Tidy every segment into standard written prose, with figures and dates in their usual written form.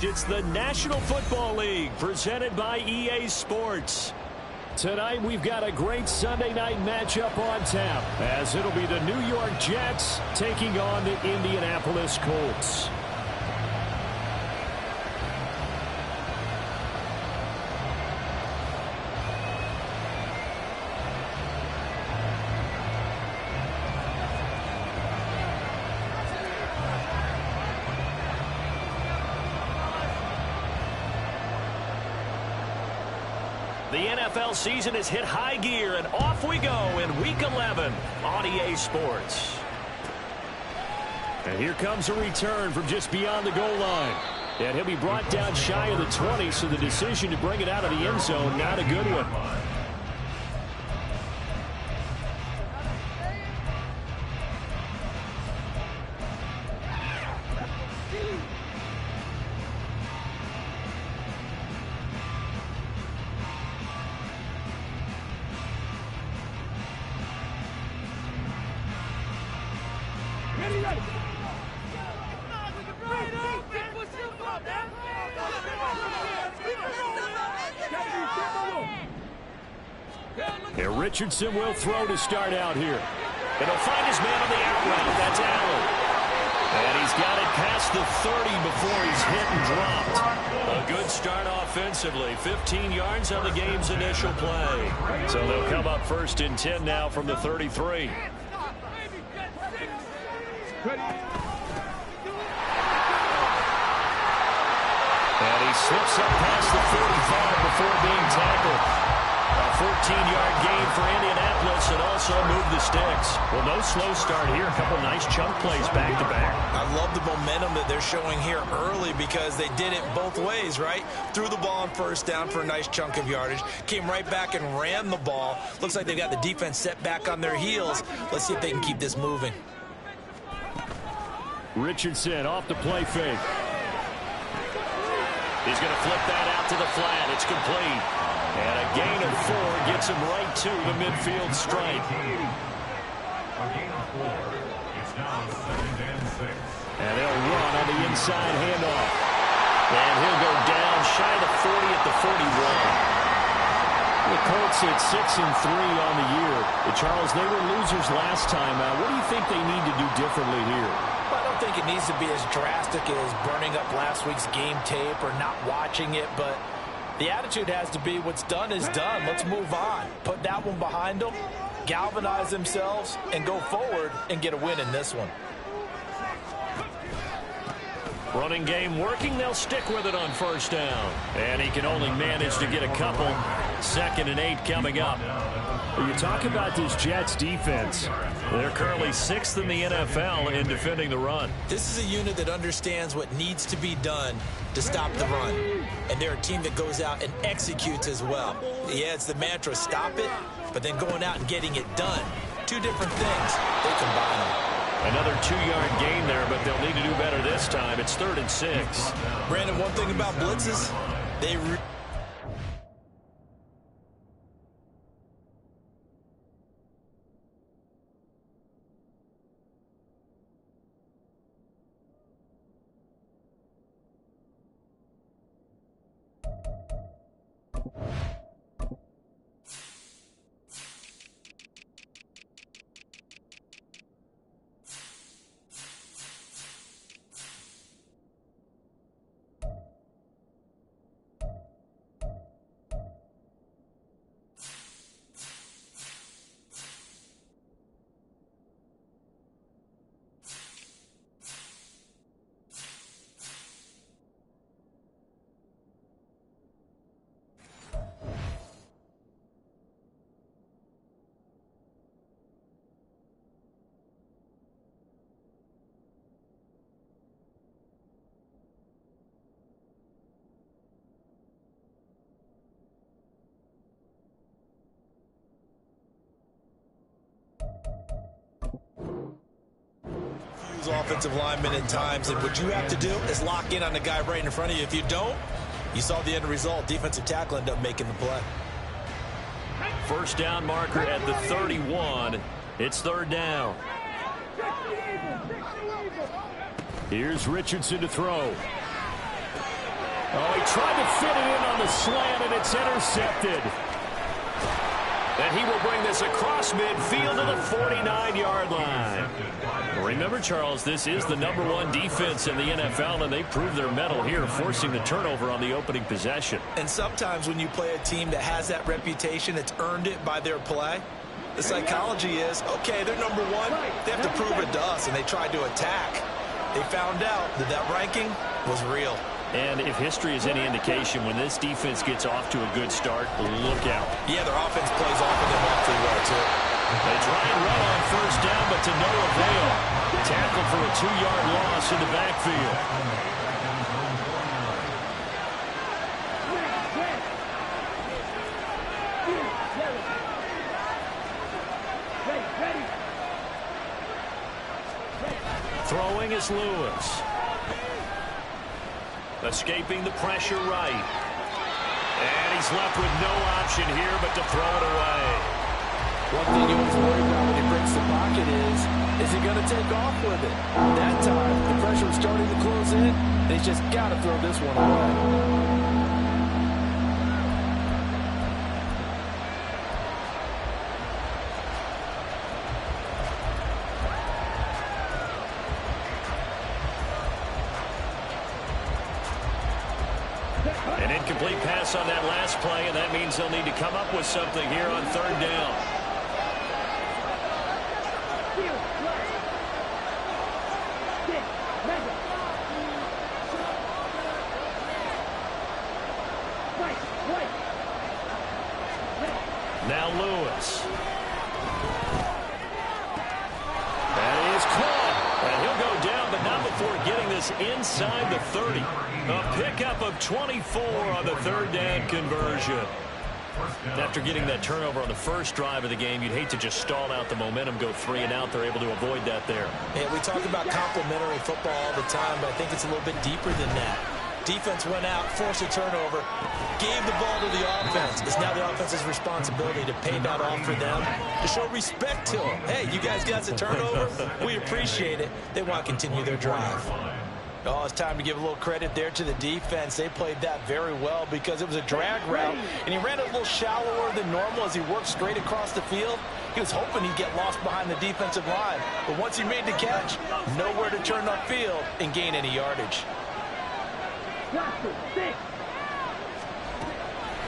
It's the National Football League presented by EA Sports. Tonight we've got a great Sunday night matchup on tap, as it'll be the New York Jets taking on the Indianapolis Colts. The NFL season has hit high gear, and off we go in Week 11 on EA Sports. And here comes a return from just beyond the goal line. And he'll be brought down shy of the 20, so the decision to bring it out of the end zone, not a good one. Here Richardson will throw to start out here. And he'll find his man on the out route. That's Allen. And he's got it past the 30 before he's hit and dropped. A good start offensively. 15 yards on the game's initial play. So they'll come up 1st and 10 now from the 33. And he slips up past the 45 before being tackled. A 14-yard gain for Indianapolis and also move the sticks. Well, no slow start here. A couple nice chunk plays back-to-back. I love the momentum that they're showing here early because they did it both ways, right? Threw the ball on 1st down for a nice chunk of yardage. Came right back and ran the ball. Looks like they've got the defense set back on their heels. Let's see if they can keep this moving. Richardson off the play fake. He's going to flip that out to the flat. It's complete. And a gain of 4 gets him right to the midfield stripe. And they'll run on the inside handoff. And he'll go down shy of the 40 at the 41. The Colts at 6-3 on the year. Charles, they were losers last time. What do you think they need to do differently here? I don't think it needs to be as drastic as burning up last week's game tape or not watching it, but the attitude has to be what's done is done. Let's move on. Put that one behind them, galvanize themselves, and go forward and get a win in this one. Running game working. They'll stick with it on 1st down. And he can only manage to get a couple. 2nd and 8 coming up. You talk about this Jets defense. They're currently 6th in the NFL in defending the run. This is a unit that understands what needs to be done to stop the run. And they're a team that goes out and executes as well. Yeah, it's the mantra, stop it, but then going out and getting it done. 2 different things. They combine them. Another 2-yard gain there, but they'll need to do better this time. It's 3rd and 6. Brandon, one thing about blitzes, they offensive linemen at times, and what you have to do is lock in on the guy right in front of you. If you don't, you saw the end result. Defensive tackle ended up making the play. 1st down marker at the 31. It's 3rd down. Here's Richardson to throw. Oh, he tried to fit it in on the slant, and it's intercepted. And he will bring this across midfield to the 49-yard line. Remember, Charles, this is the #1 defense in the NFL, and they proved their mettle here, forcing the turnover on the opening possession. And sometimes when you play a team that has that reputation, it's earned it by their play. The psychology is, okay, they're #1. They have to prove it to us, and they tried to attack. They found out that that ranking was real. And if history is any indication, when this defense gets off to a good start, look out. Yeah, their offense plays off of them awfully well, too. They try and run on first down, but to no avail. Tackle for a 2-yard loss in the backfield. Throwing is Lewis. Escaping the pressure right. And he's left with no option here but to throw it away. One thing you always worry about when he breaks the pocket is he going to take off with it? That time, the pressure was starting to close in. They just got to throw this one away. An incomplete pass on that last play, and that means they'll need to come up with something here on 3rd down. Now Lewis. That is caught. And he'll go down, but not before getting this inside the 30. A pickup of 24 on the 3rd down conversion. After getting that turnover on the first drive of the game, you'd hate to just stall out the momentum, go 3 and out. They're able to avoid that there. Yeah, we talk about complementary football all the time, but I think it's a little bit deeper than that. Defense went out, forced a turnover, gave the ball to the offense. It's now the offense's responsibility to pay that off for them, to show respect to them. Hey, you guys got the turnover? We appreciate it. They want to continue their drive. Oh, it's time to give a little credit there to the defense. They played that very well because it was a drag route, and he ran it a little shallower than normal as he worked straight across the field. He was hoping he'd get lost behind the defensive line, but once he made the catch, nowhere to turn upfield and gain any yardage.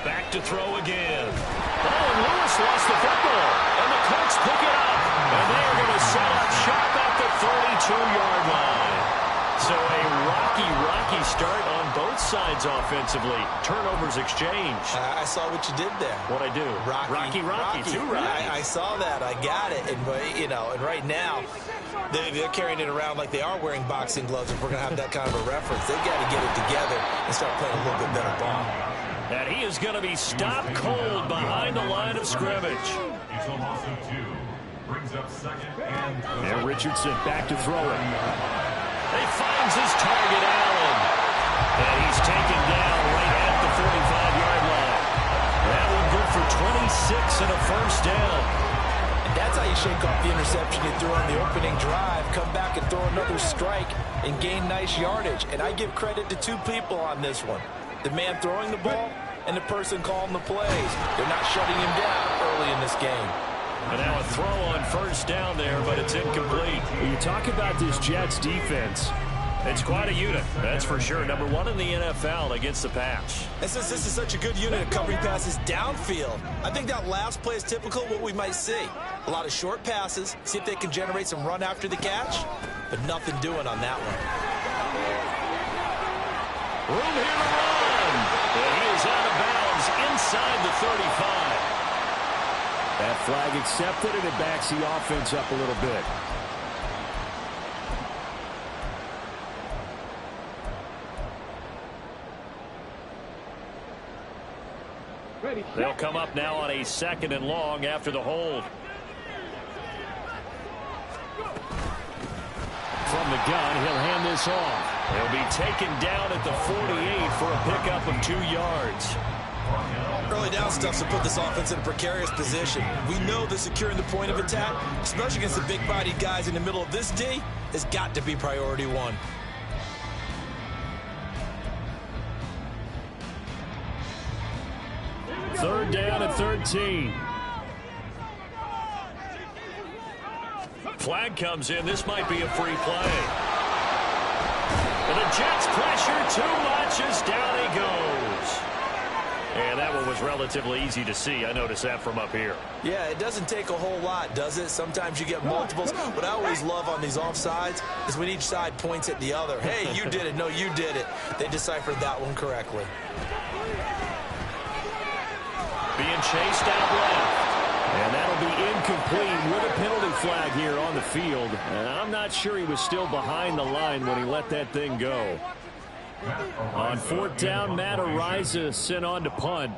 Back to throw again. Oh, and Lewis lost the football, and the Colts pick it up, and they are going to set up shop at the 32-yard line. So a rocky start on both sides offensively. Turnovers exchanged. I saw what you did there. What'd I do? Rocky. Two Rockies. I saw that. I got it. And, you know, and right now, they're carrying it around like they are wearing boxing gloves. If we're going to have that kind of a reference, they've got to get it together and start playing a little bit better ball. And he is going to be stopped cold behind the line of scrimmage. And Richardson back to throw it. He finds his target, Allen. And he's taken down right at the 45-yard line. That one good for 26 and a first down. And that's how you shake off the interception you threw on the opening drive, come back and throw another strike and gain nice yardage. And I give credit to 2 people on this one. The man throwing the ball and the person calling the plays. They're not shutting him down early in this game. And now a throw on first down there, but it's incomplete. When you talk about this Jets defense, it's quite a unit, that's for sure. #1 in the NFL against the pass. And since this is such a good unit of covering passes downfield, I think that last play is typical of what we might see. A lot of short passes, see if they can generate some run after the catch, but nothing doing on that one. Room here to run. And he is out of bounds inside the 35. That flag accepted, and it backs the offense up a little bit. They'll come up now on a 2nd and long after the hold. From the gun, he'll hand this off. He'll be taken down at the 48 for a pickup of 2 yards. Early down stuff to put this offense in a precarious position. We know that securing the point of attack, especially against the big-bodied guys in the middle of this D, has got to be priority 1. Third down at 13. Flag comes in. This might be a free play. And the Jets pressure too much as down he goes. And that one was relatively easy to see. I noticed that from up here. Yeah, it doesn't take a whole lot, does it? Sometimes you get multiples. What I always love on these offsides is when each side points at the other. Hey, you did it. No, you did it. They deciphered that one correctly. Being chased out left. And that'll be incomplete with a penalty flag here on the field. And I'm not sure he was still behind the line when he let that thing go. On fourth down, Matt Ariza sent on to punt.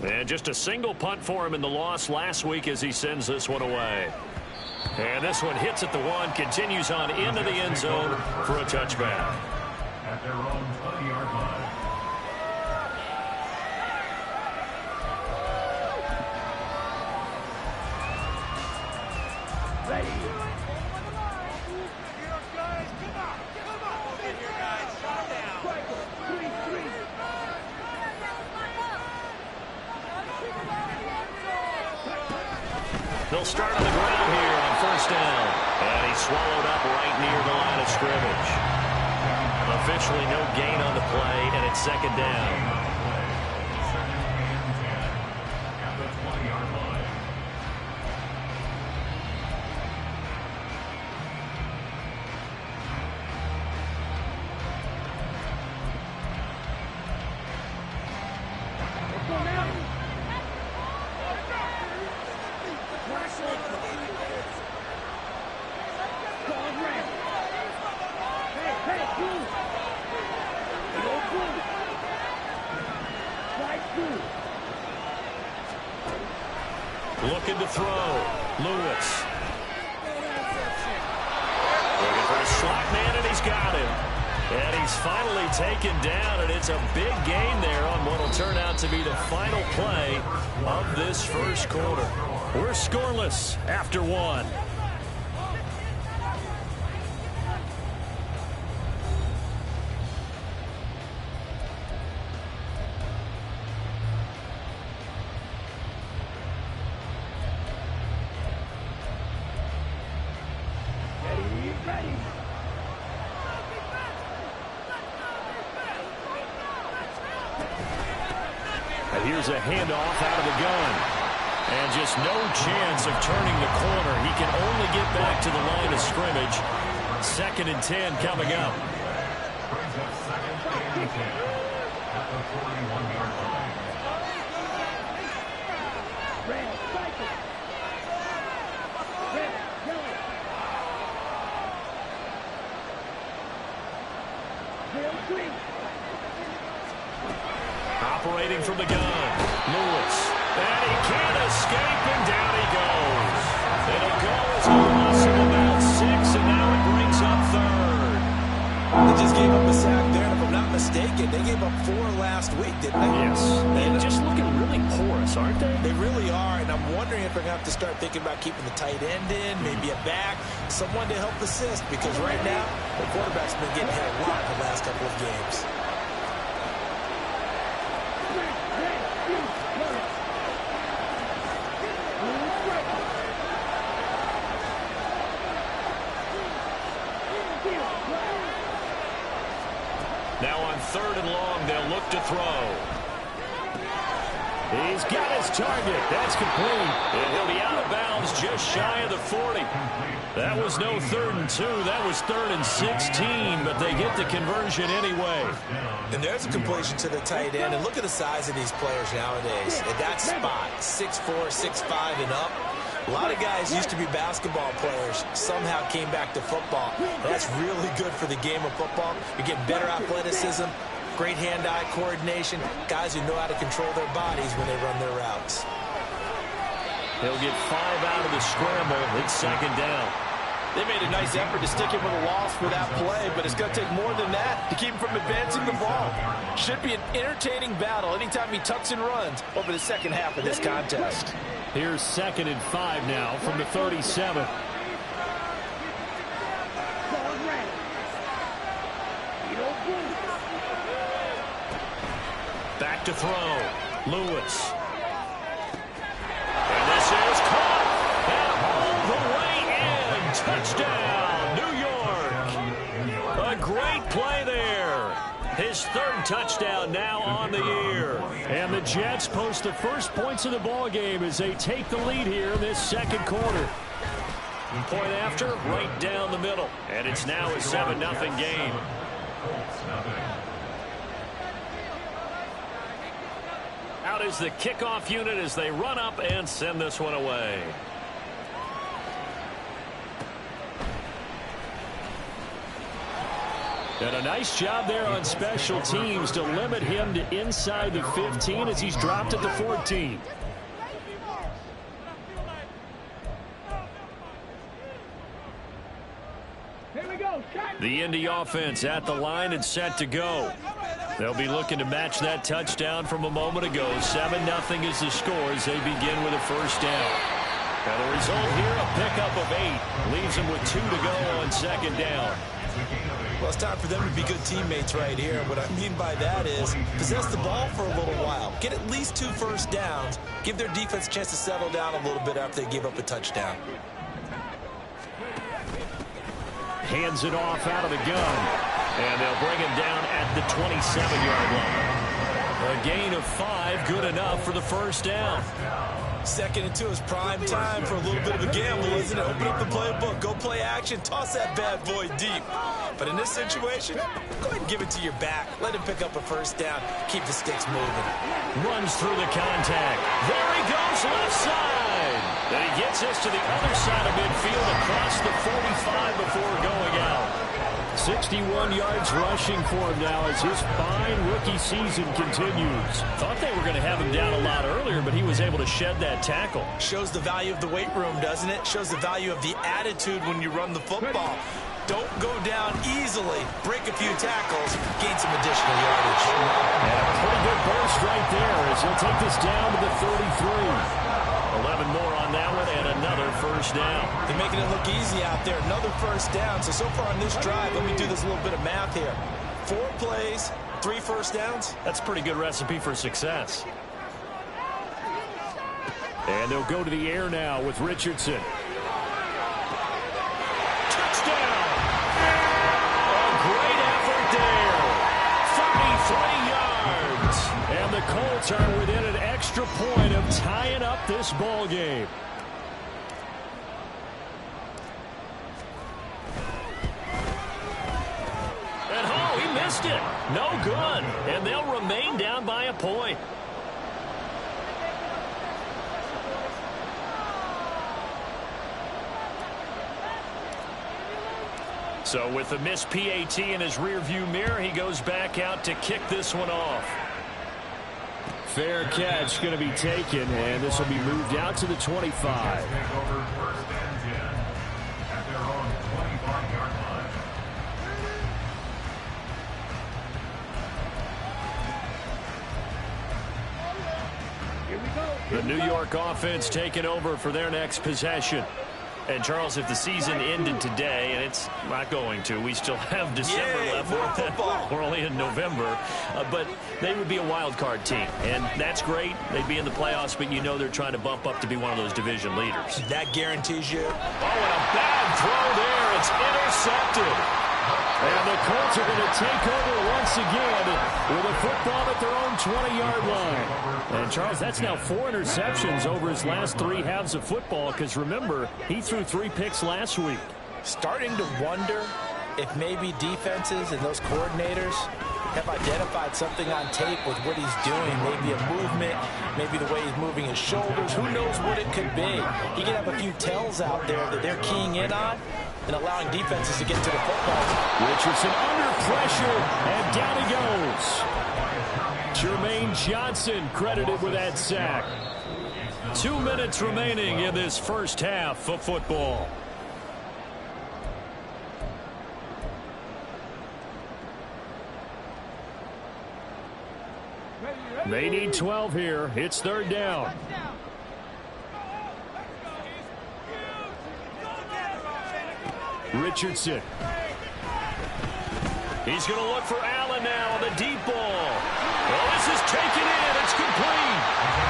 And just a single punt for him in the loss last week as he sends this one away. And this one hits at the 1, continues on into the end zone for a touchback. At their own 20-yard line. They'll start on the ground here on first down. And he's swallowed up right near the line of scrimmage. Officially no gain on the play, and it's second down. At the 20-yard line. Looking to throw. Lewis. Looking for a slot man, and he's got him. And he's finally taken down, and it's a big gain there on what will turn out to be the final play of this first quarter. We're scoreless after 1. Here's a handoff out of the gun. And just no chance of turning the corner. He can only get back to the line of scrimmage. 2nd and 10 coming up. Brings up 2nd and 10 at the 41-yard line. Operating from the gun, Lewis. And he can't escape, and down he goes. It'll go as a loss of about 6, and now it brings up 3rd. They just gave up a sack there, and if I'm not mistaken, they gave up 4 last week, didn't they? Yes. And just looking really porous, aren't they? They really are, and I'm wondering if they're going to have to start thinking about keeping the tight end in, maybe a back, someone to help assist, because right now, the quarterback's been getting hit a lot the last couple of games. Now on 3rd and long, they'll look to throw. He's got his target. That's complete. And he'll be out of bounds just shy of the 40. That was no 3rd and 2. That was 3rd and 16, but they get the conversion anyway. And there's a completion to the tight end. And look at the size of these players nowadays. At that spot, 6'4", 6'5", and up. A lot of guys used to be basketball players, somehow came back to football. That's really good for the game of football. You're getting better athleticism, great hand-eye coordination, guys who know how to control their bodies when they run their routes. He'll get 5 out of the scramble. It's 2nd down. They made a nice effort to stick him with a loss for that play, but it's going to take more than that to keep him from advancing the ball. Should be an entertaining battle anytime he tucks and runs over the second half of this contest. Here's 2nd and 5 now from the 37. Back to throw. Lewis. And this is caught. And all the way in. Touchdown, New York. A great play there. His 3rd touchdown now on the year. And the Jets post the first points of the ball game as they take the lead here in this 2nd quarter. Point after, right down the middle. And it's now a 7-0 game. Out is the kickoff unit as they run up and send this one away. And a nice job there on special teams to limit him to inside the 15 as he's dropped at the 14. The Indy offense at the line and set to go. They'll be looking to match that touchdown from a moment ago. 7-0 is the score as they begin with a first down. Now the result here, a pickup of 8. Leaves them with 2 to go on 2nd down. Well, it's time for them to be good teammates right here. What I mean by that is possess the ball for a little while. Get at least 2 first downs. Give their defense a chance to settle down a little bit after they give up a touchdown. Hands it off out of the gun. And they'll bring him down at the 27-yard line. A gain of 5, good enough for the first down. 2nd and 2 is prime time for a little bit of a gamble, isn't it? Open up the playbook, go play action, toss that bad boy deep. But in this situation, go ahead and give it to your back. Let him pick up a first down. Keep the sticks moving. Runs through the contact. There he goes, left side. Then he gets us to the other side of midfield across the 45 before going out. 61 yards rushing for him now as his fine rookie season continues. Thought they were going to have him down a lot earlier, but he was able to shed that tackle. Shows the value of the weight room, doesn't it? Shows the value of the attitude when you run the football. Don't go down easily. Break a few tackles. Gain some additional yardage. And a pretty good burst right there as he'll take this down to the 33. 11 more on that one and another first down. They're making it look easy out there. Another first down. So far on this drive, let me do this little bit of math here. 4 plays, 3 first downs. That's a pretty good recipe for success. And they'll go to the air now with Richardson. Touchdown! A great effort there. 33 yards. And the Colts are within an extra point of tying up this ball game. And oh, he missed it. No good. And they'll remain down by a point. So with the missed PAT in his rearview mirror, he goes back out to kick this one off. Fair catch going to be taken, and this will be moved out to the 25. The New York offense taking over for their next possession. And, Charles, if the season ended today, and it's not going to, we still have December left. We're only in November. But they would be a wild card team. And that's great. They'd be in the playoffs, but you know they're trying to bump up to be one of those division leaders. That guarantees you. Oh, and a bad throw there. It's intercepted. And the Colts are going to take over once again with a football at their own 20-yard line. And, Charles, that's now 4 interceptions over his last 3 halves of football because, remember, he threw 3 picks last week. Starting to wonder if maybe defenses and those coordinators have identified something on tape with what he's doing. Maybe a movement, maybe the way he's moving his shoulders. Who knows what it could be? He could have a few tells out there that they're keying in on and allowing defenses to get to the football. Richardson under pressure, and down he goes. Jermaine Johnson credited with that sack. 2 minutes remaining in this first half of football. They need 12 here. It's third down. Richardson. He's going to look for Allen now on the deep ball. Well, this is taken in. It's complete.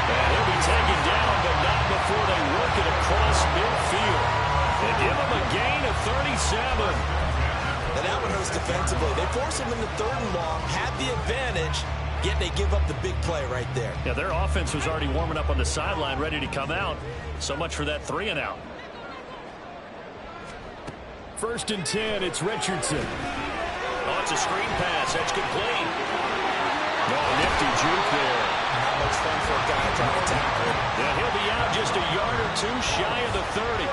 And he'll be taken down, but not before they work it across midfield. They give him a gain of 37. And that one hurts defensively. They force him into third and long, had the advantage, yet they give up the big play right there. Yeah, their offense was already warming up on the sideline, ready to come out. So much for that 3 and out. First and 10, it's Richardson. Oh, it's a screen pass. That's complete. No, nifty juke there. Not much fun for a guy trying to tackle it. Yeah, he'll be out just a yard or two shy of the 30.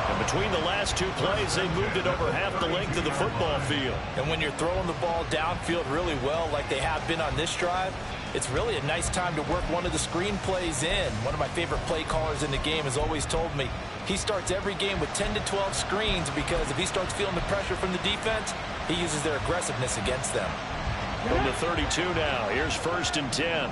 And between the last two plays, they moved it over half the length of the football field. And when you're throwing the ball downfield really well like they have been on this drive, it's really a nice time to work one of the screen plays in. One of my favorite play callers in the game has always told me he starts every game with 10 to 12 screens because if he starts feeling the pressure from the defense, he uses their aggressiveness against them. From the 32 now, here's first and 10.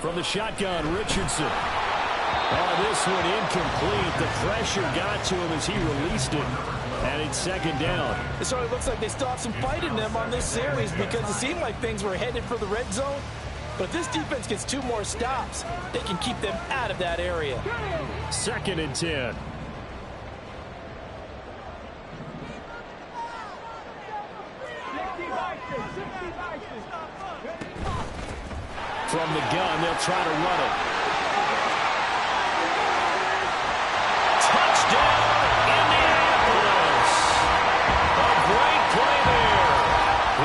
From the shotgun, Richardson. Oh, this one incomplete. The pressure got to him as he released it. And it's second down. It sort of looks like they still have some fight in them on this series because it seemed like things were headed for the red zone. But if this defense gets 2 more stops, they can keep them out of that area. Second and 10. From the gun, they'll try to run it. Touchdown, Indianapolis! A great play there.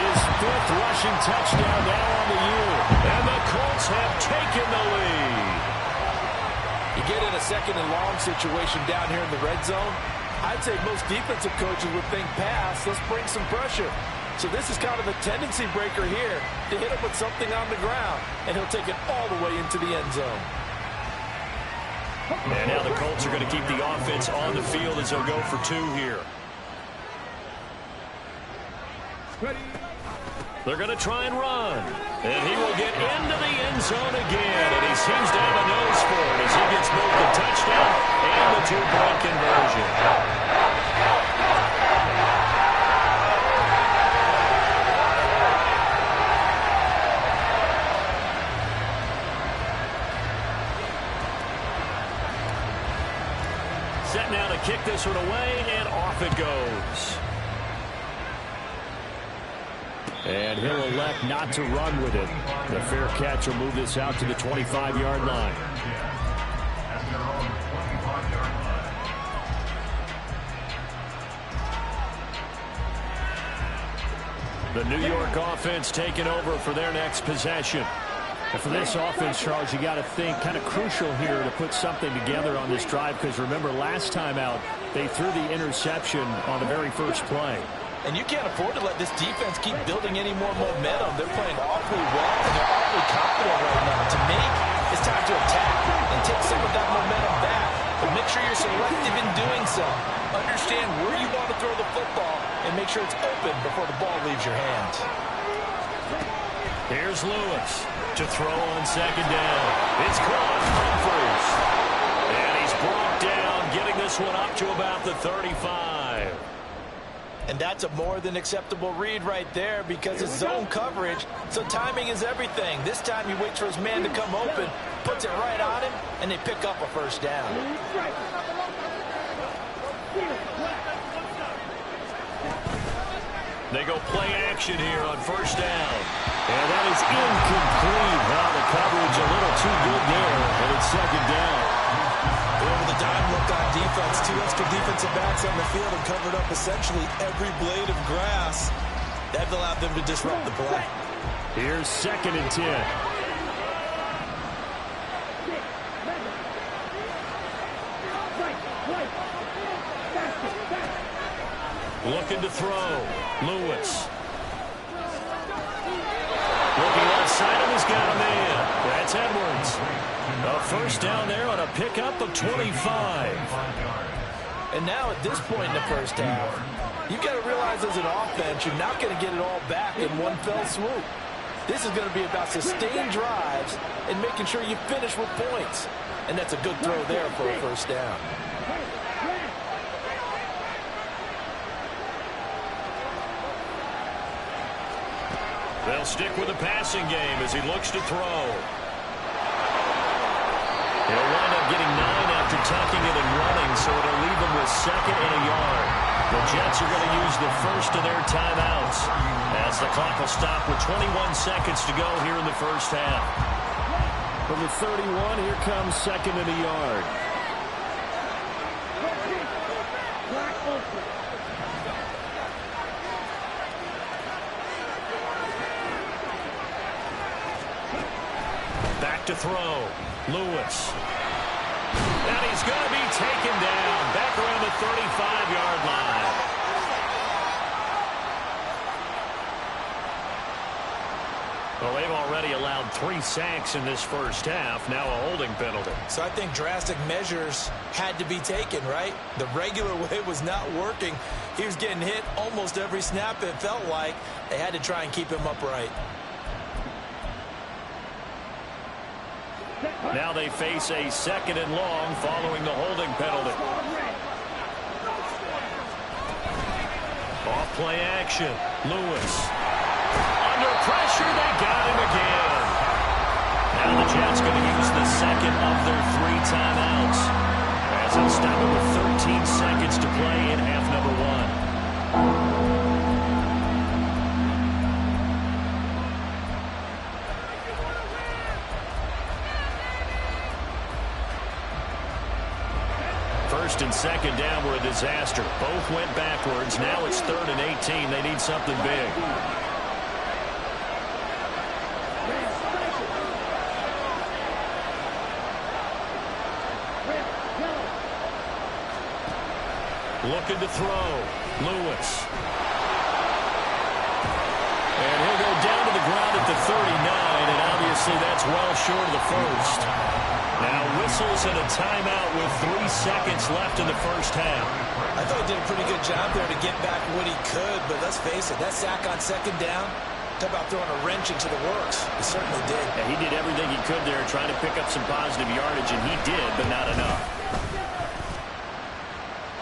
His 5th rushing touchdown now on the year. And the Colts have taken the lead. You get in a second and long situation down here in the red zone, I'd say most defensive coaches would think pass, let's bring some pressure. So this is kind of a tendency breaker here to hit him with something on the ground, and he'll take it all the way into the end zone. And now the Colts are going to keep the offense on the field as they'll go for 2 here. They're going to try and run. And he will get into the end zone again. And he seems to have a nose for it as he gets both the touchdown and the 2-point conversion. Set now to kick this one away, and off it goes. And he'll elect not to run with it. The fair catch will move this out to the 25-yard line. The New York offense taking over for their next possession. And for this offense, Charles, you got to think kind of crucial here to put something together on this drive because remember last time out they threw the interception on the very first play. And you can't afford to let this defense keep building any more momentum. They're playing awfully well and they're awfully confident right now. To me, it's time to attack and take some of that momentum back. But make sure you're selective in doing so. Understand where you want to throw the football and make sure it's open before the ball leaves your hands. Here's Lewis to throw on second down. It's caught. Humphries. And he's brought down, getting this one up to about the 35. And that's a more than acceptable read right there because it's zone coverage, so timing is everything. This time he waits for his man to come open, puts it right on him, and they pick up a first down. They go play action here on first down. And that is incomplete. Now the coverage a little too good there, and it's second down. Over the dime look on defense. 2 extra defensive backs on the field and covered up essentially every blade of grass. That allowed them to disrupt the play. Here's second and 10. Looking to throw. Lewis. Looking left side of, he's got a man. That's Edwards. A first down there on a pickup of 25. And now at this point in the first half, you've got to realize as an offense, you're not going to get it all back in one fell swoop. This is going to be about sustained drives and making sure you finish with points. And that's a good throw there for a first down. They'll stick with the passing game as he looks to throw. He'll wind up getting 9 after tucking it and running, so it'll leave him with 2nd and a yard. The Jets are going to use the first of their timeouts as the clock will stop with 21 seconds to go here in the first half. From the 31, here comes 2nd and a yard. Back to throw. Lewis. And he's going to be taken down back around the 35-yard line. Well, they've already allowed 3 sacks in this first half. Now a holding penalty. So I think drastic measures had to be taken, right? The regular way was not working. He was getting hit almost every snap, it felt like. They had to try and keep him upright. Now they face a 2nd and long following the holding penalty. Off play action. Lewis. Under pressure, they got him again. Now the Jets going to use the 2nd of their 3 timeouts as they'll stop it with 13 seconds to play in half number 1. First and 2nd down were a disaster. Both went backwards. Now it's 3rd and 18. They need something big. Looking to throw. Lewis. And he'll go down to the ground at the 39, and obviously that's well short of the first. Now whistles and a timeout with 3 seconds left in the first half. I thought he did a pretty good job there to get back what he could, but let's face it, that sack on 2nd down, talk about throwing a wrench into the works. He certainly did. Yeah, he did everything he could there trying to pick up some positive yardage, and he did, but not enough.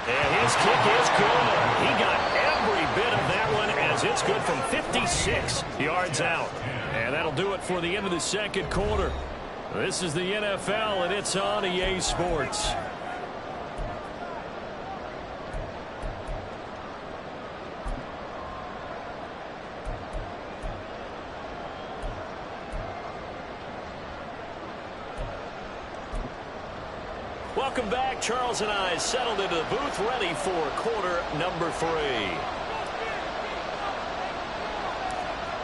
And his kick is good. He got every bit of that one as it's good from 56 yards out. And that'll do it for the end of the second quarter. This is the NFL, and it's on EA Sports. Welcome back. Charles and I settled into the booth, ready for quarter number 3.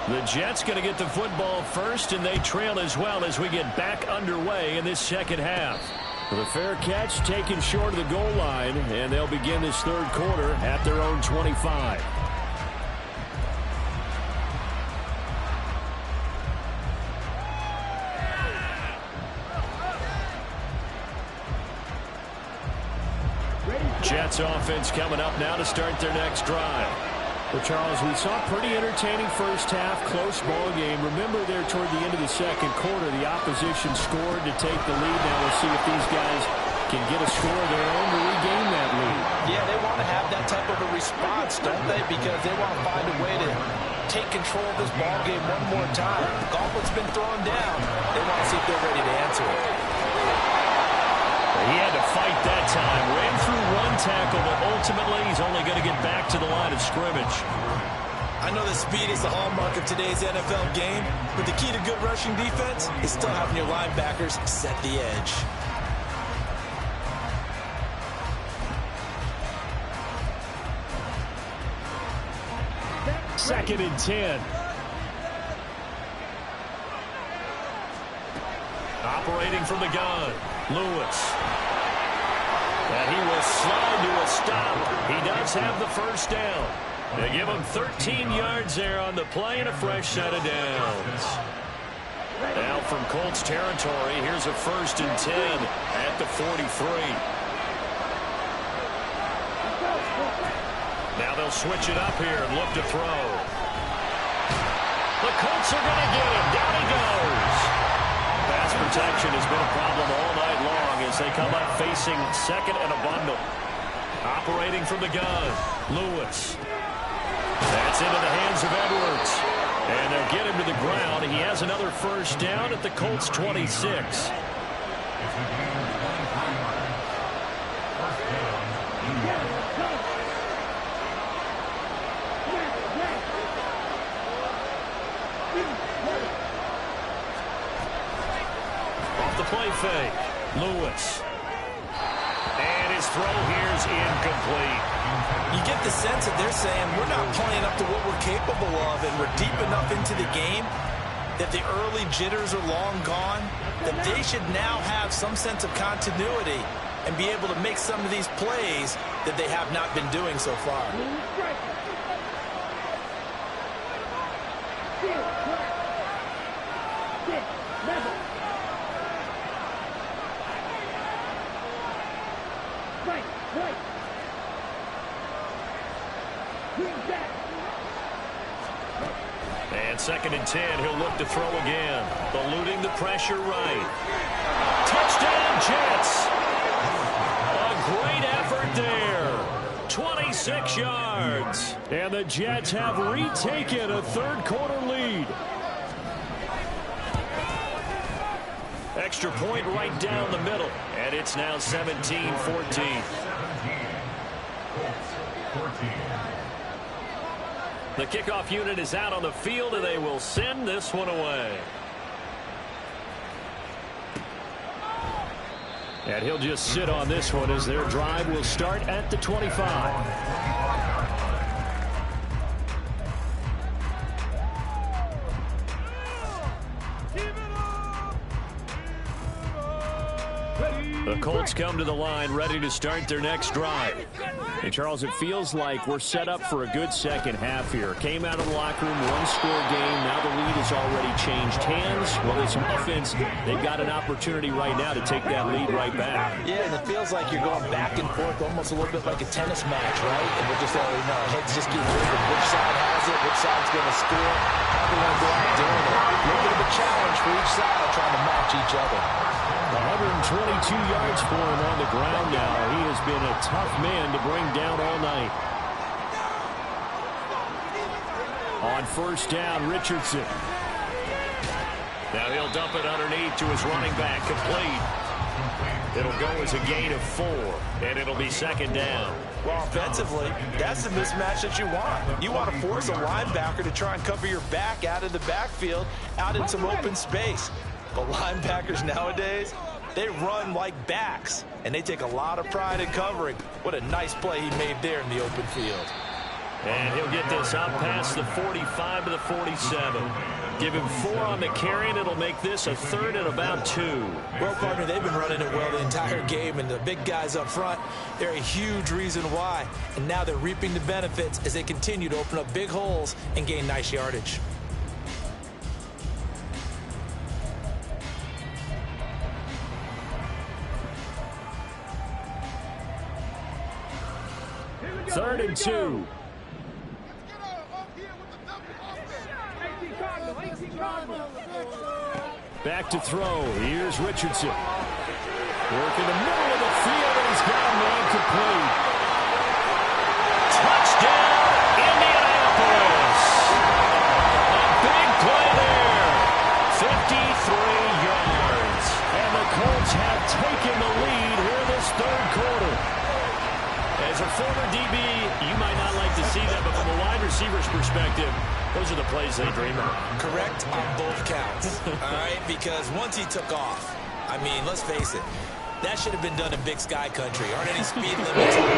The Jets going to get the football first, and they trail as well as we get back underway in this second half. The fair catch taken short of the goal line, and they'll begin this third quarter at their own 25. Jets offense coming up now to start their next drive. Well, Charles, we saw a pretty entertaining first half, close ball game. Remember there toward the end of the second quarter, the opposition scored to take the lead. Now we'll see if these guys can get a score of their own to regain that lead. Yeah, they want to have that type of a response, don't they? Because they want to find a way to take control of this ball game one more time. The gauntlet's been thrown down. They want to see if they're ready to answer it. He had to fight that time. Ran through one tackle, but ultimately he's only going to get back to the line of scrimmage. I know that speed is the hallmark of today's NFL game, but the key to good rushing defense is still having your linebackers set the edge. Second and 10. Operating from the gun, Lewis. And he will slide to a stop. He does have the first down. They give him 13 yards there on the play and a fresh set of downs. Now from Colts territory, here's a 1st and 10 at the 43. Now they'll switch it up here and look to throw. The Colts are going to get him. Down he goes. Pass protection has been a problem all night long as they come up facing second and a bundle. Operating from the gun, Lewis. That's into the hands of Edwards. And they'll get him to the ground. He has another first down at the Colts 26. Off the play fake, Lewis. And his throw here is incomplete. You get the sense that they're saying we're not playing up to what we're capable of, and we're deep enough into the game that the early jitters are long gone, that they should now have some sense of continuity and be able to make some of these plays that they have not been doing so far. And 2nd and 10, he'll look to throw again. Eluding the pressure right. Touchdown, Jets! A great effort there. 26 yards. And the Jets have retaken a third-quarter lead. Extra point right down the middle. And it's now 17-14. The kickoff unit is out on the field, and they will send this one away. And he'll just sit on this one as their drive will start at the 25. The Colts come to the line ready to start their next drive. Hey, Charles, it feels like we're set up for a good second half here. Came out of the locker room, one-score game. Now the lead has already changed hands. Well, there's some offense. They've got an opportunity right now to take that lead right back. Yeah, and it feels like you're going back and forth almost a little bit like a tennis match, right? And we're just heads just keep moving. Which side has it? Which side's going to score? How they want to go out doing it? A little bit of a challenge for each side trying to match each other. 122 yards for him on the ground now. He has been a tough man to bring down all night. On first down, Richardson. Now he'll dump it underneath to his running back. Complete. It'll go as a gain of 4, and it'll be 2nd down. Well, offensively, that's the mismatch that you want. You want to force a linebacker to try and cover your back out of the backfield, out in some open space. But linebackers nowadays, they run like backs, and they take a lot of pride in covering. What a nice play he made there in the open field. And he'll get this up past the 45 to the 47. Give him 4 on the carry, and it'll make this a 3rd and about 2. Well, partner, they've been running it well the entire game, and the big guys up front, they're a huge reason why. And now they're reaping the benefits as they continue to open up big holes and gain nice yardage. Third and 2. Back to throw. Here's Richardson. Work in the middle of the field, and he's got a man complete. Touchdown, Indianapolis. A big play there. 53 yards. And the Colts have taken the lead here this third quarter. As a former DB, you might not like to see that, but from a wide receiver's perspective, those are the plays they dream of. Correct on both counts, all right? Because once he took off, I mean, let's face it, that should have been done in Big Sky country. Aren't any speed limits on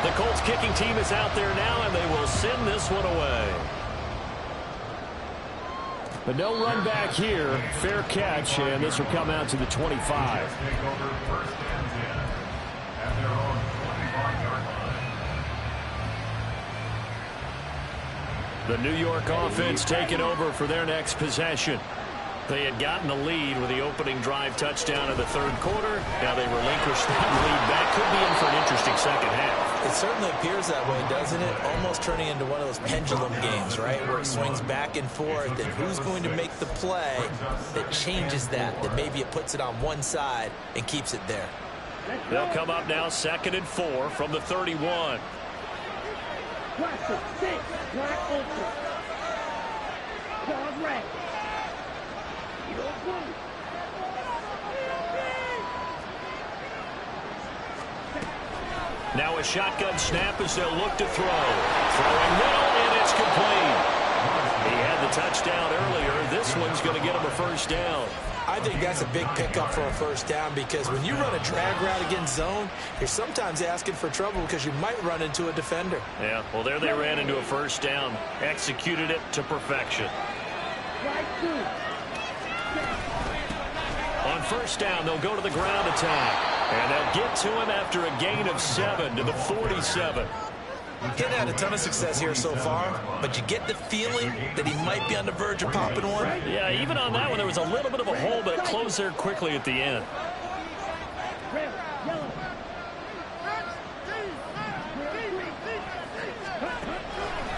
The Colts kicking team is out there now, and they will send this one away. But no run back here. Fair catch, and this will come out to the 25. The New York offense taking over for their next possession. They had gotten the lead with the opening drive touchdown in the third quarter. Now they relinquish that lead back. Could be in for an interesting second half. It certainly appears that way, doesn't it? Almost turning into one of those pendulum games, right, where it swings back and forth, and who's going to make the play that changes that maybe it puts it on one side and keeps it there. They'll come up now 2nd and 4 from the 31. Now a shotgun snap as they'll look to throw. Throwing middle, and it's complete. He had the touchdown earlier. This one's going to get him a first down. I think that's a big pickup for a first down because when you run a drag route against zone, you're sometimes asking for trouble because you might run into a defender. Yeah, well, there they ran into a first down. Executed it to perfection. On first down, they'll go to the ground attack. And they'll get to him after a gain of 7 to the 47. He hasn't had a ton of success here so far, but you get the feeling that he might be on the verge of popping one. Yeah, even on that one, there was a little bit of a hole, but it closed there quickly at the end.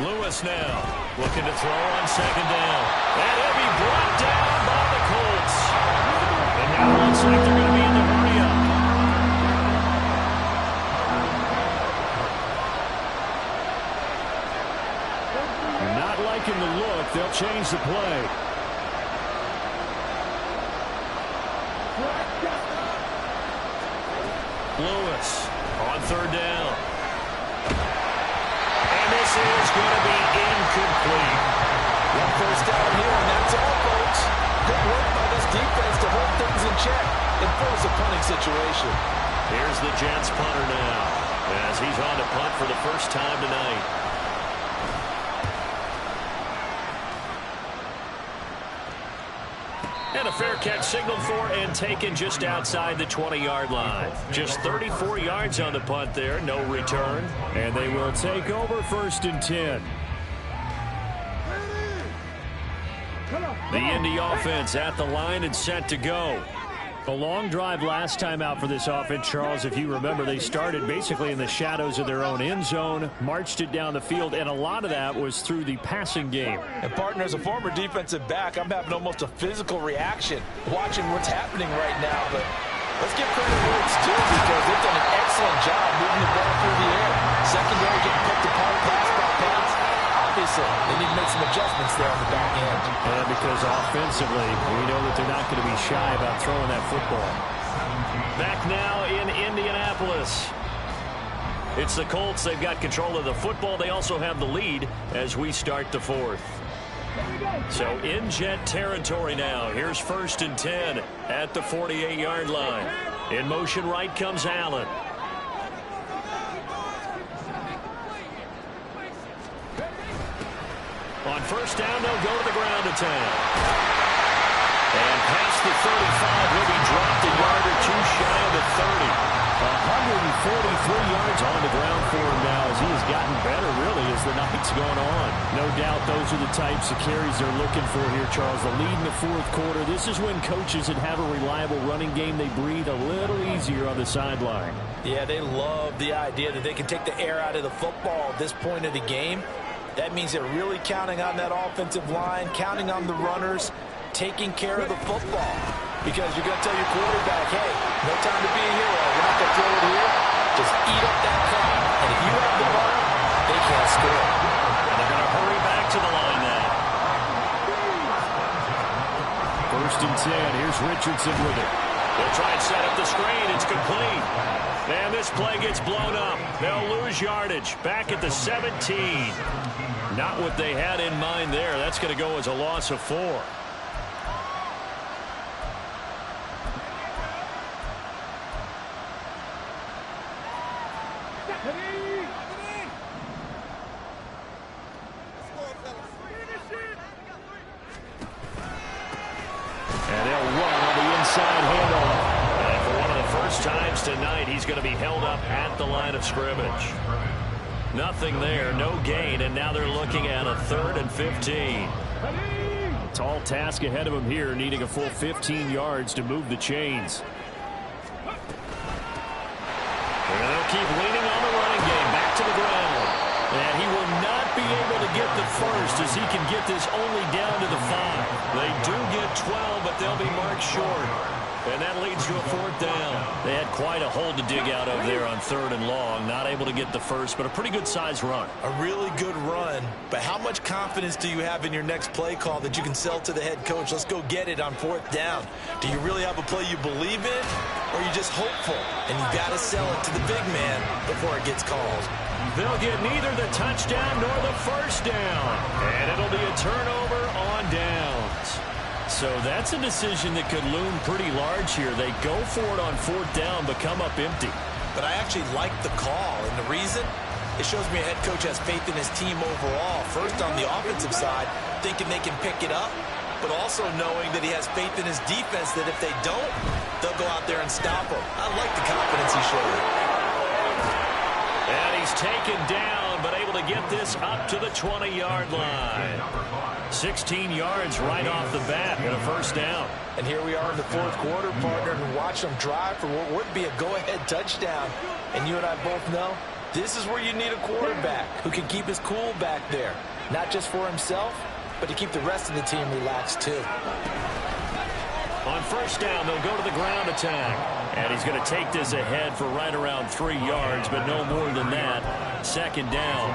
Lewis now looking to throw on 2nd down. And he'll be brought down by the Colts. And now it looks like they're going to be in the hurry-up. Not liking the look. They'll change the play. Lewis on 3rd down. And this is going to be incomplete. One first down here, and that's all, folks. Good work by this defense to hold things in check and force a punting situation. Here's the Jets punter now as he's on to punt for the first time tonight. And a fair catch signaled for and taken just outside the 20-yard line. Just 34 yards on the punt there, no return. And they will take over 1st and 10. The Indy offense at the line and set to go. A long drive last time out for this offense, Charles. If you remember, they started basically in the shadows of their own end zone, marched it down the field, and a lot of that was through the passing game. And, partner, as a former defensive back, I'm having almost a physical reaction watching what's happening right now. But let's give credit where it's due because they've done an excellent job moving the ball through the air. Secondary getting picked apart pass by pass. Obviously, they need to make some adjustments there on the back end. And because offensively, we know that they're not going to be shy about throwing that football. Back now in Indianapolis. It's the Colts. They've got control of the football. They also have the lead as we start the 4th. So in Jet territory now. Here's 1st and 10 at the 48-yard line. In motion right comes Allen. On first down, they'll go to the ground attack. And past the 35, he'll be dropped a yard or two shy of the 30. 143 yards on the ground for him now as he has gotten better, really, as the night's gone on. No doubt those are the types of carries they're looking for here, Charles. The lead in the 4th quarter. This is when coaches that have a reliable running game, they breathe a little easier on the sideline. Yeah, they love the idea that they can take the air out of the football at this point of the game. That means they're really counting on that offensive line, counting on the runners, taking care of the football. Because you're going to tell your quarterback, hey, no time to be a hero. We're not going to throw it here. Just eat up that clock. And if you have the ball, they can't score. And they're going to hurry back to the line now. 1st and 10. Here's Richardson with it. They'll try and set up the screen. It's complete. And this play gets blown up. They'll lose yardage. Back at the 17. Not what they had in mind there. That's going to go as a loss of 4. And they'll run on the inside handoff. And for one of the first times tonight, he's going to be held up at the line of scrimmage. Nothing there, no gain, and now they're looking at a 3rd and 15. Tall task ahead of him here, needing a full 15 yards to move the chains. And they'll keep leaning on the running game, back to the ground. And he will not be able to get the first as he can get this only down to the 5. They do get 12, but they'll be marked short. And that leads to a 4th down. They had quite a hole to dig out of there on 3rd and long. Not able to get the first, but a pretty good-sized run. A really good run, but how much confidence do you have in your next play call that you can sell to the head coach? Let's go get it on 4th down. Do you really have a play you believe in, or are you just hopeful? And you've got to sell it to the big man before it gets called. They'll get neither the touchdown nor the first down. And it'll be a turnover on downs. So that's a decision that could loom pretty large here. They go for it on 4th down, but come up empty. But I actually like the call, and the reason? It shows me a head coach has faith in his team overall. First, on the offensive side, thinking they can pick it up, but also knowing that he has faith in his defense that if they don't, they'll go out there and stop them. I like the confidence he showed. And he's taken down, but able to get this up to the 20-yard line. 16 yards right off the bat and a 1st down. And here we are in the 4th quarter, partner, and watch them drive for what would be a go-ahead touchdown. And you and I both know this is where you need a quarterback who can keep his cool back there. Not just for himself, but to keep the rest of the team relaxed too. On 1st down, they'll go to the ground attack. And he's going to take this ahead for right around 3 yards, but no more than that. 2nd down.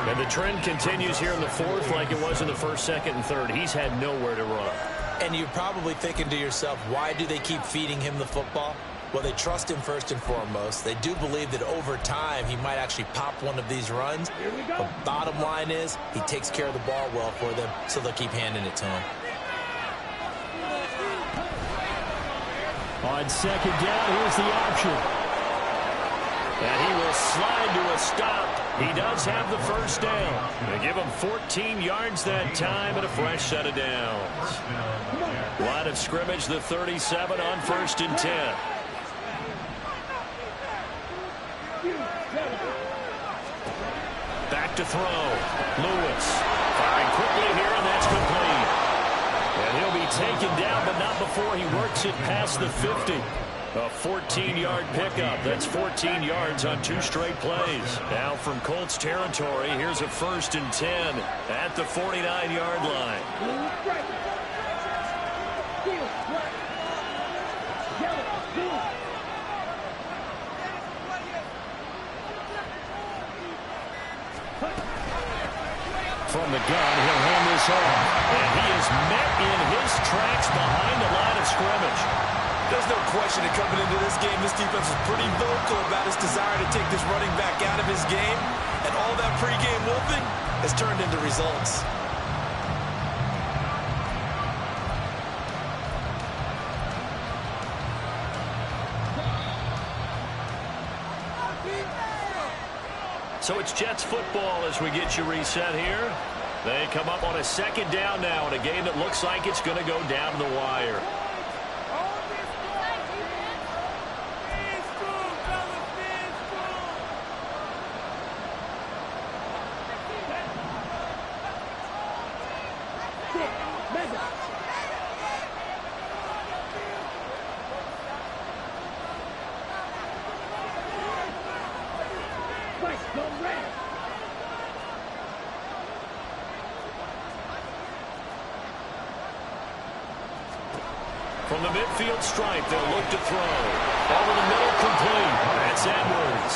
And the trend continues here in the 4th like it was in the 1st, 2nd, and 3rd. He's had nowhere to run. And you're probably thinking to yourself, why do they keep feeding him the football? Well, they trust him first and foremost. They do believe that over time he might actually pop one of these runs. But bottom line is he takes care of the ball well for them, so they'll keep handing it to him. On 2nd down, here's the option. And he will slide to a stop. He does have the 1st down. They give him 14 yards that time and a fresh set of downs. Line of scrimmage, the 37 on 1st and 10. Back to throw. Lewis firing quickly here, and that's complete. And he'll be taken down, but not before he works it past the 50. A 14-yard pickup. That's 14 yards on 2 straight plays. Now from Colts territory, here's a 1st and 10 at the 49-yard line. From the gun, he'll hand this off. And he is met in his tracks behind the line of scrimmage. There's no question that coming into this game, this defense was pretty vocal about his desire to take this running back out of his game. And all that pregame wolfing has turned into results. So it's Jets football as we get you reset here. They come up on a 2nd down now in a game that looks like it's going to go down to the wire. From the midfield stripe, they'll look to throw. Over the middle, complete. That's Edwards.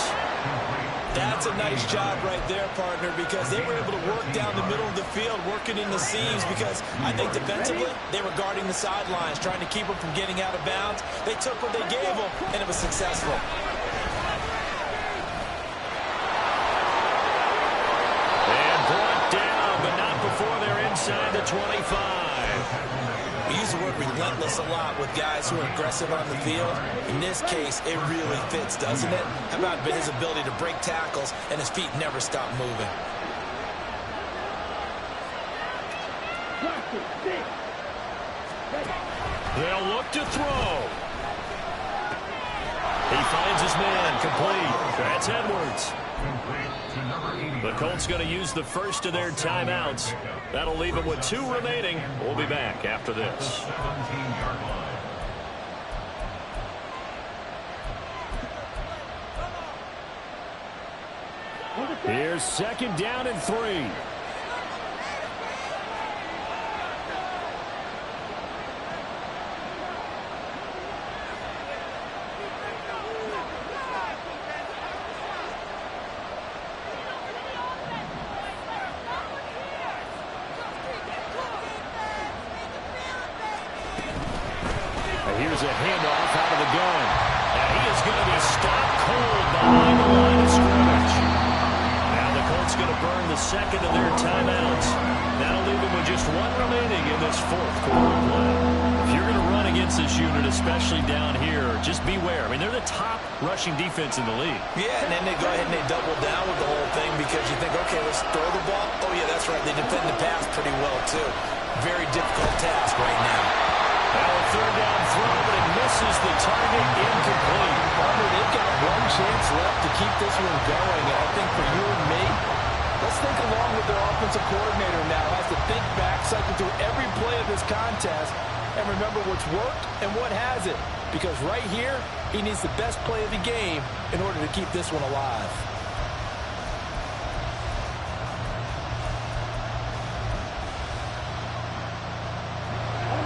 That's a nice job right there, partner, because they were able to work down the middle of the field, working in the seams, because I think defensively, they were guarding the sidelines, trying to keep them from getting out of bounds. They took what they gave them, and it was successful. And brought down, but not before they're inside the 25. We use the word relentless a lot with guys who are aggressive on the field. In this case, it really fits, doesn't it? How about his ability to break tackles and his feet never stop moving? They'll look to throw. He finds his man. Complete. That's Edwards. The Colts going to use the first of their timeouts. That'll leave them with 2 remaining. We'll be back after this. Here's 2nd down and 3. Here's a handoff out of the gun. And he is going to be stopped cold behind the line of scrimmage. Now the Colts going to burn the 2nd of their timeouts. That'll leave them with just 1 remaining in this 4th quarter play. If you're going to run against this unit, especially down here, just beware. I mean, they're the top rushing defense in the league. Yeah, and then they go ahead and they double down with the whole thing because you think, okay, let's throw the ball. Oh, yeah, that's right. They defend the pass pretty well, too. Very difficult task right now. Now a 3rd down throw, but it misses the target. Incomplete. They've got 1 chance left to keep this one going. And I think for you and me, let's think along with their offensive coordinator now. Has to think back, cycle through every play of this contest, and remember what's worked and what hasn't. Because right here, he needs the best play of the game in order to keep this one alive.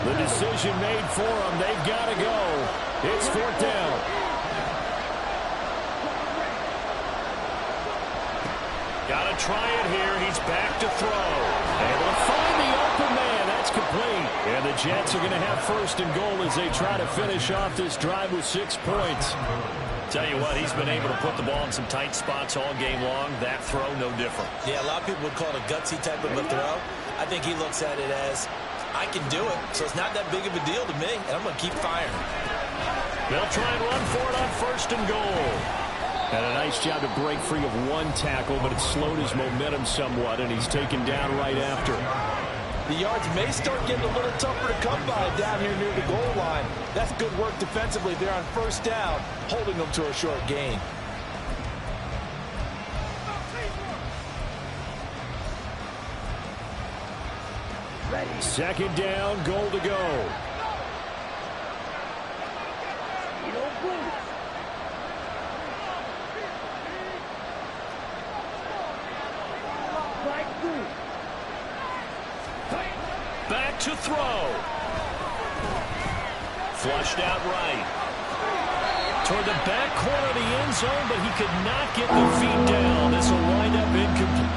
The decision made for them. They've got to go. It's 4th down. Got to try it here. He's back to throw. Able to find the open man. That's complete. And the Jets are going to have 1st and goal as they try to finish off this drive with 6 points. Tell you what, he's been able to put the ball in some tight spots all game long. That throw, no different. Yeah, a lot of people would call it a gutsy type of a throw. I think he looks at it as, I can do it, so it's not that big of a deal to me, and I'm going to keep firing. They'll try and run for it on 1st and goal. And a nice job to break free of 1 tackle, but it slowed his momentum somewhat, and he's taken down right after. The yards may start getting a little tougher to come by down here near the goal line. That's good work defensively there on 1st down, holding them to a short gain. Ready. 2nd down, goal to go. Back to throw. Flushed out right. Toward the back corner of the end zone, but he could not get the feet down. This will wind up incomplete.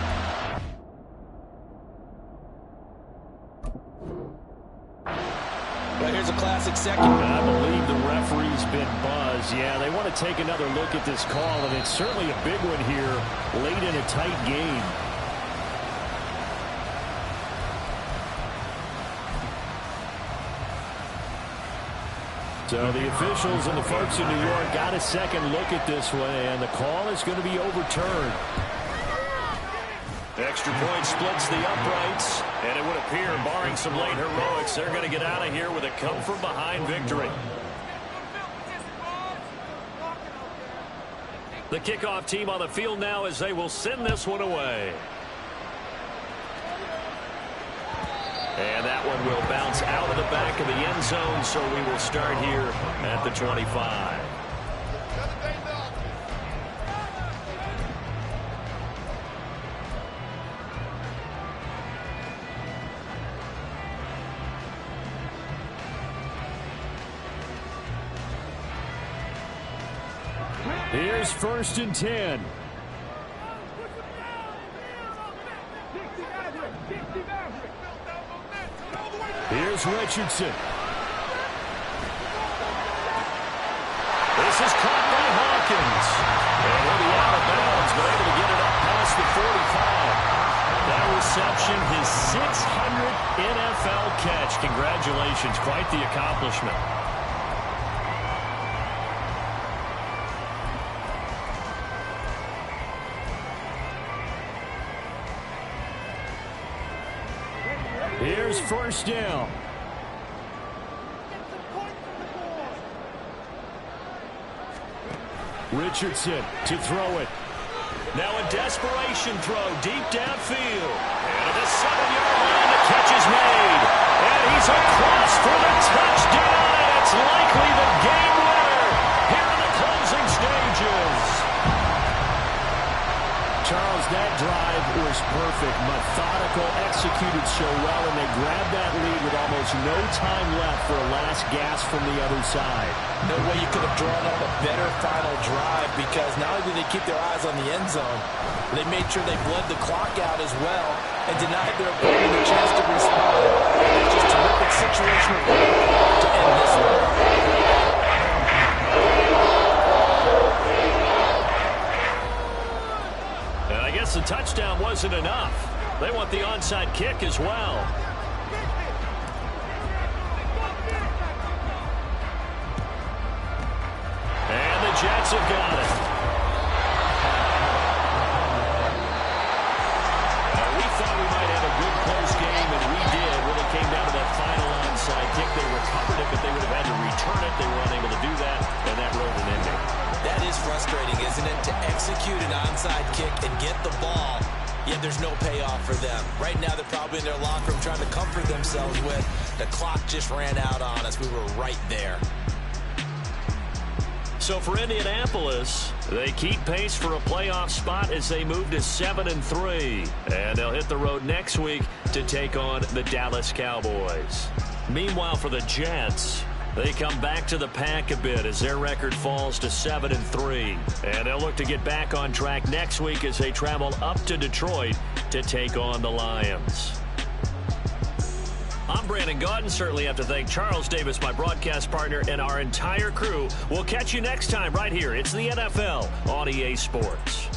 But here's a classic 2nd. I believe the referee's been buzzed. Yeah, they want to take another look at this call, and it's certainly a big one here late in a tight game. So the officials and the folks in New York got a second look at this one, and the call is going to be overturned. Extra point splits the uprights, and it would appear, barring some late heroics, they're going to get out of here with a come-from-behind victory. The kickoff team on the field now as they will send this one away. And that one will bounce out of the back of the end zone, so we will start here at the 25. Here's 1st and 10. Here's Richardson. This is caught by Hawkins. And he'll be out of bounds, but able to get it up past the 45. That reception, his 600th NFL catch. Congratulations. Quite the accomplishment. Here's 1st down. Richardson to throw it. Now a desperation throw deep downfield. And at the 7-yard line, the catch is made. And he's across for the touchdown. It's likely the game winner here in the closing stages. Charles, that drive was perfect. Methodical, executed so well, and they grabbed that lead with almost no time left for a last gasp from the other side. No way you could have drawn up a better final drive, because not only did they keep their eyes on the end zone, they made sure they bled the clock out as well and denied their opponent a chance to respond. It's just terrific situational to end this one. I guess the touchdown wasn't enough. They want the onside kick as well. And the Jets have got it. We thought we might have a good close game, and we did when it came down to that final onside kick. They recovered it, but they would have had to return it. They were unable to do that, and that wrote an ending. That is frustrating, isn't it? To execute an onside kick and get the ball, yet there's no payoff for them. Right now, they're probably in their locker room trying to comfort themselves with, the clock just ran out on us. We were right there. So for Indianapolis, they keep pace for a playoff spot as they move to 7-3. And they'll hit the road next week to take on the Dallas Cowboys. Meanwhile, for the Jets, they come back to the pack a bit as their record falls to 7-3. And they'll look to get back on track next week as they travel up to Detroit to take on the Lions. I'm Brandon Gaudin. Certainly have to thank Charles Davis, my broadcast partner, and our entire crew. We'll catch you next time right here. It's the NFL on EA Sports.